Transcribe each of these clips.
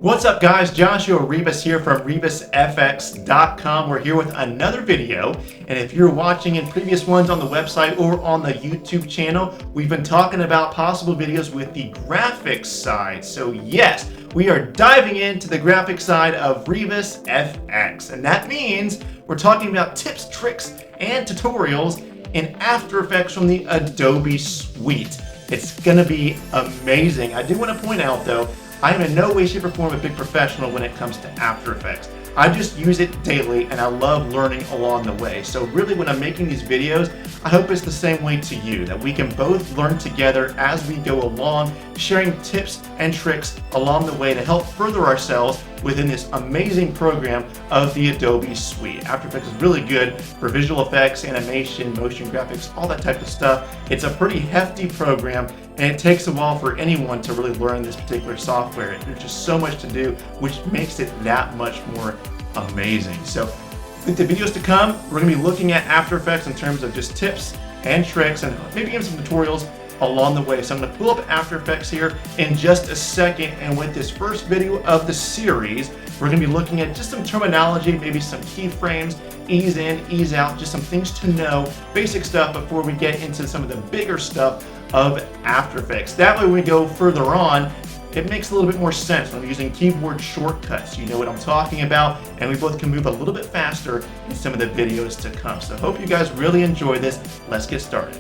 What's up guys, Joshua Rebus here from RebusFX.com. We're here with another video, and if you're watching in previous ones on the website or on the YouTube channel, we've been talking about possible videos with the graphics side. So yes, we are diving into the graphics side of RebusFX, and that means we're talking about tips, tricks, and tutorials in After Effects from the Adobe suite. It's gonna be amazing. I do want to point out though, I am in no way, shape, or form a big professional when it comes to After Effects. I just use it daily and I love learning along the way. So really when I'm making these videos, I hope it's the same way to you, that we can both learn together as we go along, sharing tips and tricks along the way to help further ourselves within this amazing program of the Adobe suite. After Effects is really good for visual effects, animation, motion graphics, all that type of stuff. It's a pretty hefty program, and it takes a while for anyone to really learn this particular software. There's just so much to do, which makes it that much more amazing. So with the videos to come, we're gonna be looking at After Effects in terms of just tips and tricks and maybe even some tutorials along the way. So I'm gonna pull up After Effects here in just a second, and with this first video of the series, we're gonna be looking at just some terminology, maybe some keyframes, ease in, ease out, just some things to know, basic stuff before we get into some of the bigger stuff of After Effects. That way when we go further on, it makes a little bit more sense when I'm using keyboard shortcuts. You know what I'm talking about, and we both can move a little bit faster in some of the videos to come. So I hope you guys really enjoy this. Let's get started.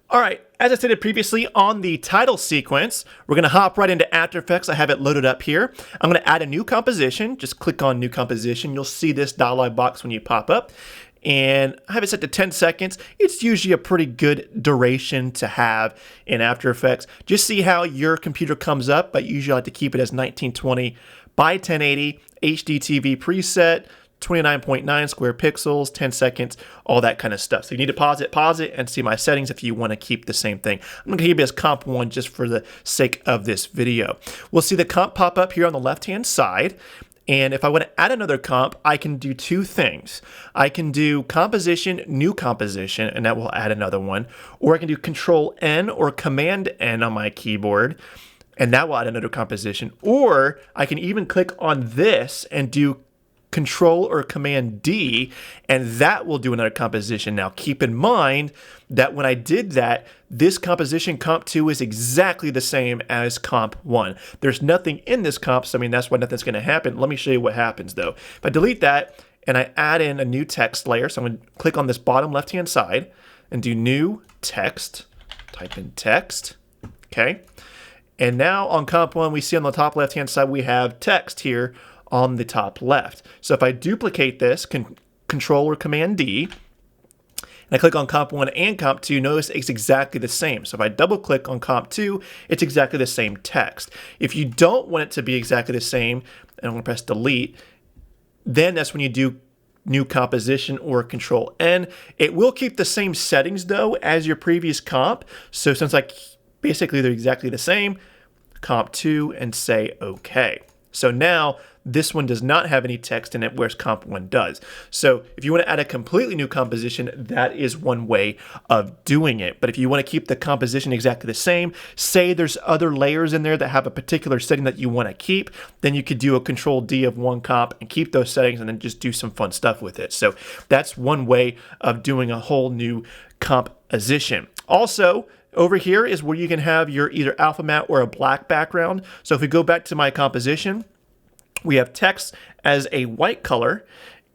All right, as I stated previously on the title sequence, we're gonna hop right into After Effects. I have it loaded up here. I'm gonna add a new composition. Just click on New Composition. You'll see this dialog box when you pop up. And I have it set to 10 seconds. It's usually a pretty good duration to have in After Effects. Just see how your computer comes up, but usually I like to keep it as 1920 by 1080, HD TV preset, 29.9 square pixels, 10 seconds, all that kind of stuff. So you need to pause it, and see my settings if you want to keep the same thing. I'm going to keep it as comp 1 just for the sake of this video. We'll see the comp pop up here on the left-hand side. And if I want to add another comp, I can do two things. I can do composition, new composition, and that will add another one. Or I can do Control N or Command N on my keyboard, and that will add another composition. Or I can even click on this and do Control or Command D, and that will do another composition. Now keep in mind that when I did that, this composition comp 2 is exactly the same as comp 1. There's nothing in this comp, so I mean that's why nothing's going to happen. Let me show you what happens though. If I delete that and I add in a new text layer, so I'm going to click on this bottom left hand side and do new text, type in text, okay? And now on comp 1 we see on the top left hand side we have text here on the top left. So if I duplicate this, Control or Command D, and I click on comp 1 and comp 2, notice it's exactly the same. So if I double click on comp 2, it's exactly the same text. If you don't want it to be exactly the same, and I'm going to press delete, then that's when you do new composition or Control N. It will keep the same settings though as your previous comp. So since basically they're exactly the same, comp 2 and say OK. So now this one does not have any text in it, whereas comp 1 does. So if you want to add a completely new composition, that is one way of doing it. But if you want to keep the composition exactly the same, say there's other layers in there that have a particular setting that you want to keep, then you could do a Control D of one comp and keep those settings and then just do some fun stuff with it. So that's one way of doing a whole new composition. Also, over here is where you can have your either alpha matte or a black background. So if we go back to my composition, we have text as a white color.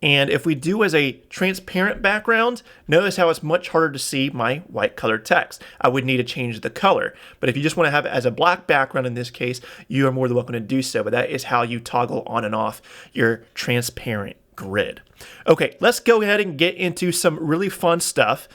And if we do as a transparent background, notice how it's much harder to see my white colored text. I would need to change the color. But if you just want to have it as a black background in this case, you are more than welcome to do so. But that is how you toggle on and off your transparent grid. Okay, let's go ahead and get into some really fun stuff.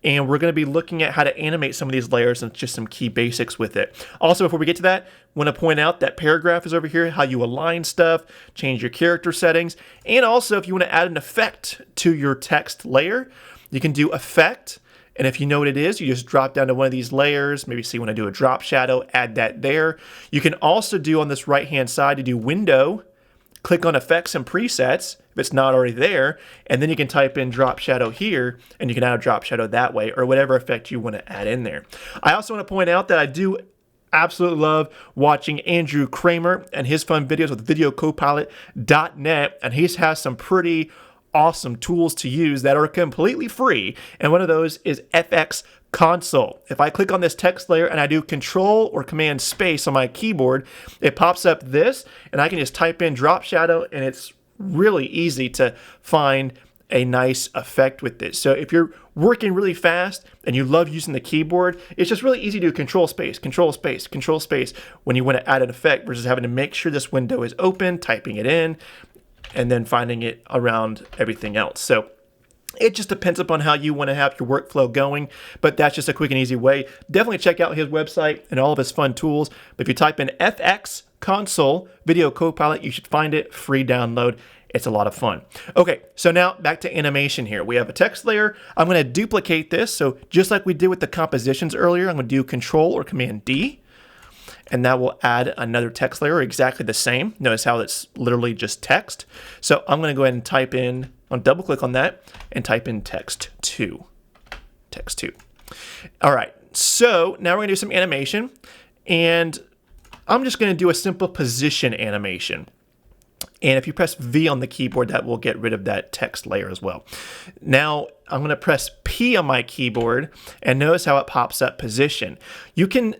And we're going to be looking at how to animate some of these layers and just some key basics with it. Also, before we get to that, I want to point out that paragraph is over here, how you align stuff, change your character settings, and also if you want to add an effect to your text layer, you can do effect, and if you know what it is, you just drop down to one of these layers, maybe see when I do a drop shadow, add that there. You can also do on this right-hand side to do window, click on Effects and Presets if it's not already there, and then you can type in drop shadow here, and you can add a drop shadow that way, or whatever effect you want to add in there. I also want to point out that I do absolutely love watching Andrew Kramer and his fun videos with videocopilot.net, and he has some pretty awesome tools to use that are completely free, and one of those is FX Console. If I click on this text layer and I do Control or Command Space on my keyboard, it pops up this, and I can just type in drop shadow, and it's really easy to find a nice effect with this. So if you're working really fast and you love using the keyboard, it's just really easy to do Control Space, Control Space, Control Space when you want to add an effect versus having to make sure this window is open, typing it in, and then finding it around everything else. So it just depends upon how you want to have your workflow going, but that's just a quick and easy way. Definitely check out his website and all of his fun tools. But if you type in FX Console Video Copilot, you should find it, free download. It's a lot of fun. Okay, so now back to animation here. We have a text layer. I'm going to duplicate this. So just like we did with the compositions earlier, I'm going to do Control or Command D, and that will add another text layer exactly the same. Notice how it's literally just text. So I'm going to go ahead and type in, I'll double click on that and type in text 2. Text 2. All right, so now we're going to do some animation, and I'm just going to do a simple position animation. And if you press V on the keyboard, that will get rid of that text layer as well. Now I'm going to press P on my keyboard, and notice how it pops up position. You can,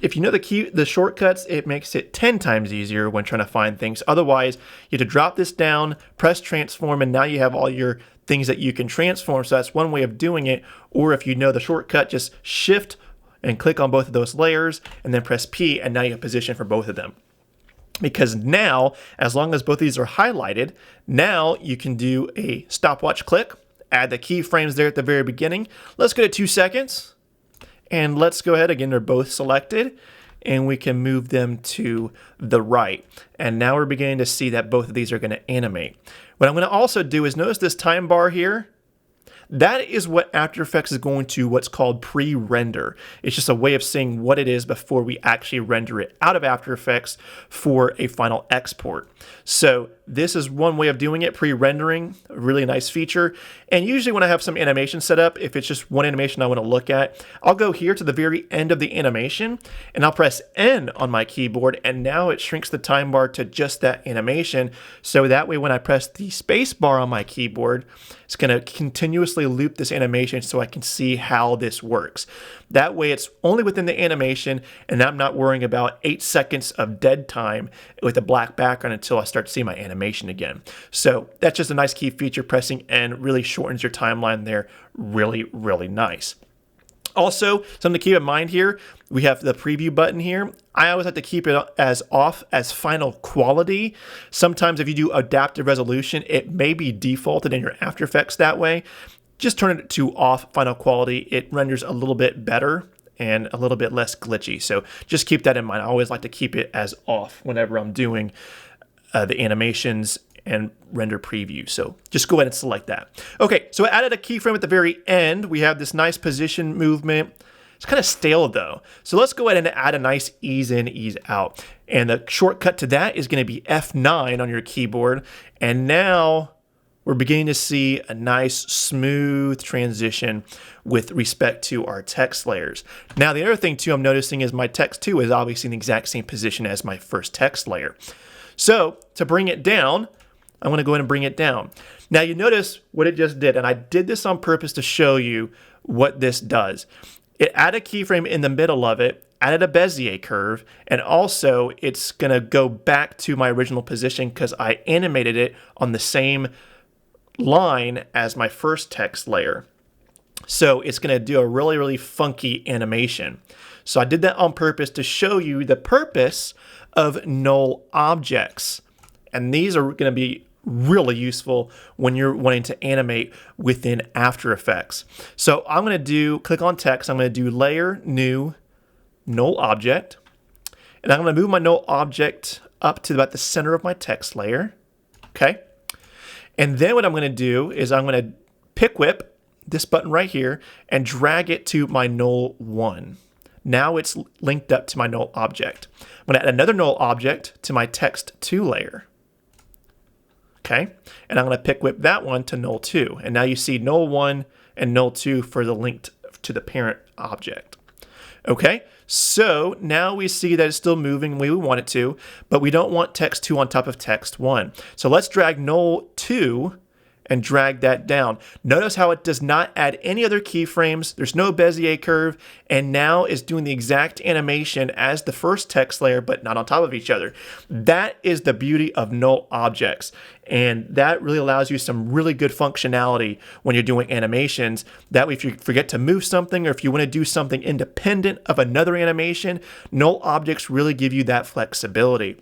if you know the shortcuts, it makes it 10 times easier when trying to find things. Otherwise, you have to drop this down, press transform, and now you have all your things that you can transform. So that's one way of doing it. Or if you know the shortcut, just shift and click on both of those layers and then press P, and now you have position for both of them. Because now, as long as both of these are highlighted, now you can do a stopwatch click, add the keyframes there at the very beginning. Let's go to 2 seconds, and let's go ahead, again, they're both selected, and we can move them to the right. And now we're beginning to see that both of these are going to animate. What I'm going to also do is notice this time bar here. That is what After Effects is going to what's called pre-render. It's just a way of saying what it is before we actually render it out of After Effects for a final export. So this is one way of doing it, pre-rendering, a really nice feature. And usually when I have some animation set up, if it's just one animation I want to look at, I'll go here to the very end of the animation and I'll press N on my keyboard, and now it shrinks the time bar to just that animation. So that way when I press the space bar on my keyboard, it's going to continuously loop this animation so I can see how this works. That way it's only within the animation, and I'm not worrying about 8 seconds of dead time with a black background until I start to see my animation again. So that's just a nice key feature. Pressing N really shortens your timeline there. Really, really nice. Also, something to keep in mind here, we have the preview button here. I always have to keep it as off as final quality. Sometimes if you do adaptive resolution, it may be defaulted in your After Effects that way. Just turn it to off final quality. It renders a little bit better and a little bit less glitchy. So just keep that in mind. I always like to keep it as off whenever I'm doing the animations and render preview. So just go ahead and select that. Okay, so I added a keyframe at the very end. We have this nice position movement. It's kind of stale though. So let's go ahead and add a nice ease in, ease out. And the shortcut to that is going to be F9 on your keyboard. And now we're beginning to see a nice smooth transition with respect to our text layers. Now the other thing too I'm noticing is my text 2 is obviously in the exact same position as my first text layer. So to bring it down, I'm going to go ahead and bring it down. Now you notice what it just did, and I did this on purpose to show you what this does. It added a keyframe in the middle of it, added a Bezier curve, and also it's going to go back to my original position because I animated it on the same line as my first text layer. So it's going to do a really, really funky animation. So I did that on purpose to show you the purpose of null objects. And these are going to be really useful when you're wanting to animate within After Effects. So I'm going to click on text, I'm going to do layer, new, null object. And I'm going to move my null object up to about the center of my text layer. Okay. And then what I'm going to do is I'm going to pick whip this button right here and drag it to my null 1. Now it's linked up to my null object. I'm going to add another null object to my text 2 layer. Okay, and I'm going to pick whip that one to null 2. And now you see null 1 and null 2 for the link to the parent object. Okay, so now we see that it's still moving the way we want it to, but we don't want text 2 on top of text 1. So let's drag null 2 and drag that down. Notice how it does not add any other keyframes. There's no Bezier curve, and now is doing the exact animation as the first text layer, but not on top of each other. That is the beauty of null objects, and that really allows you some really good functionality when you're doing animations. That way, if you forget to move something, or if you want to do something independent of another animation, null objects really give you that flexibility.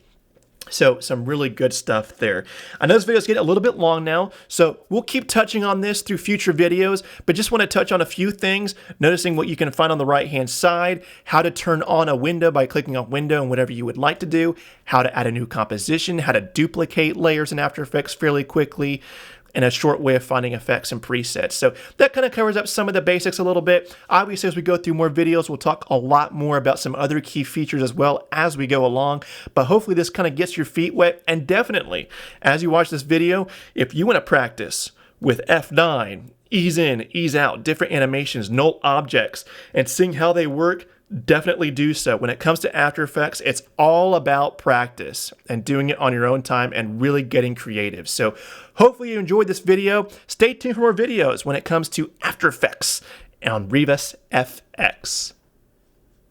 So some really good stuff there. I know this video is getting a little bit long now, so we'll keep touching on this through future videos, but just want to touch on a few things, noticing what you can find on the right-hand side, how to turn on a window by clicking on window and whatever you would like to do, how to add a new composition, how to duplicate layers in After Effects fairly quickly, and a short way of finding effects and presets. So that kind of covers up some of the basics a little bit. Obviously, as we go through more videos, we'll talk a lot more about some other key features as well as we go along. But hopefully this kind of gets your feet wet. And definitely, as you watch this video, if you want to practice with F9, ease in, ease out, different animations, null objects, and seeing how they work, definitely do so. When it comes to After Effects, it's all about practice and doing it on your own time and really getting creative. So hopefully you enjoyed this video. Stay tuned for more videos when it comes to After Effects on Rebus FX.